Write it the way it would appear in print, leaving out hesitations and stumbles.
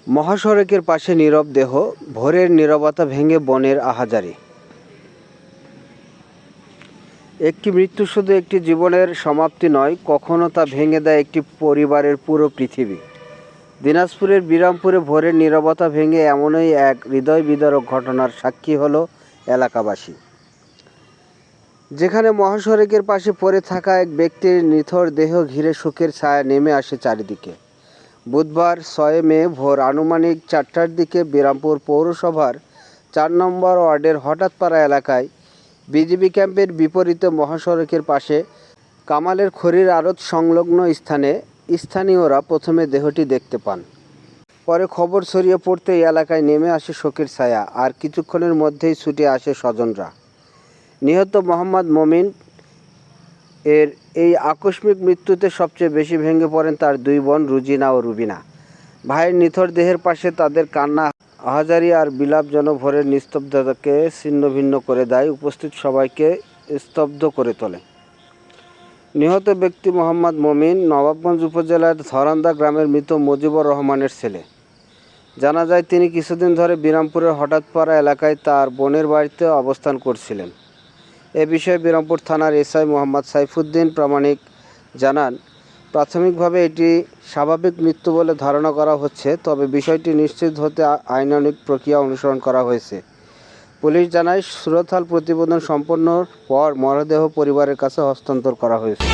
মহাসড়কের পাশে নীরব দেহ, ভোরের নীরবতা ভেঙে বনের আহাজারি। একটি মৃত্যু শুধু একটি জীবনের সমাপ্তি নয়, কখনো তা ভেঙে দেয় একটি পরিবারের পুরো পৃথিবী। দিনাজপুরের বিরামপুরে ভোরের নীরবতা ভেঙে এমনই এক হৃদয় বিদারক ঘটনার সাক্ষী হলো এলাকাবাসী। যেখানে মহাসড়কের পাশে পড়ে থাকা এক ব্যক্তির নিথর দেহ ঘিরে শোকের ছায়া নেমে আসে চারিদিকে। বুধবার 6 মে ভোর আনুমানিক 4টার দিকে বিরামপুর পৌরসভার 4 নম্বর ওয়ার্ডের হঠাৎপাড়া এলাকায় বিজিবি ক্যাম্পের বিপরীতে মহাসড়কের পাশে কামালের খড়ির আড়ত সংলগ্ন স্থানে স্থানীয়রা প্রথমে দেহটি দেখতে পান। পরে খবর ছড়িয়ে পড়তেই এলাকায় নেমে আসে শোকের ছায়া, আর কিছুক্ষণের মধ্যেই ছুটে আসে স্বজনরা। নিহত মোহাম্মদ মমিন এর এই আকস্মিক মৃত্যুতে সবচেয়ে বেশি ভেঙে পড়েন তার 2 বোন রুজিনা ও রুবিনা। ভাইয়ের নিথর দেহের পাশে তাদের কান্না, আহাজারি আর বিলাপ যেন ভোরের নিস্তব্ধতাকে ছিন্নভিন্ন করে দেয়, উপস্থিত সবাইকে স্তব্ধ করে তোলে। নিহত ব্যক্তি মোহাম্মদ মমিন নবাবগঞ্জ উপজেলার ধরান্দা গ্রামের মৃত মুজিবুর রহমানের ছেলে। জানা যায় তিনি কিছুদিন ধরে বিরামপুরের হঠাৎপাড়া এলাকায় তার বোনের বাড়িতে অবস্থান করছিলেন। এ বিষয়ে বিরামপুর থানার এসআই মোহাম্মদ সাইফুদ্দিন প্রামাণিক জানান, প্রাথমিকভাবে এটি স্বাভাবিক মৃত্যু বলে ধারণা করা হচ্ছে, তবে বিষয়টি নিশ্চিত হতে আইনানুগ প্রক্রিয়া অনুসরণ করা হয়েছে। পুলিশ জানায়, সুরতহাল প্রতিবেদন সম্পন্নর পর মরদেহ পরিবারের কাছে হস্তান্তর করা হয়েছে।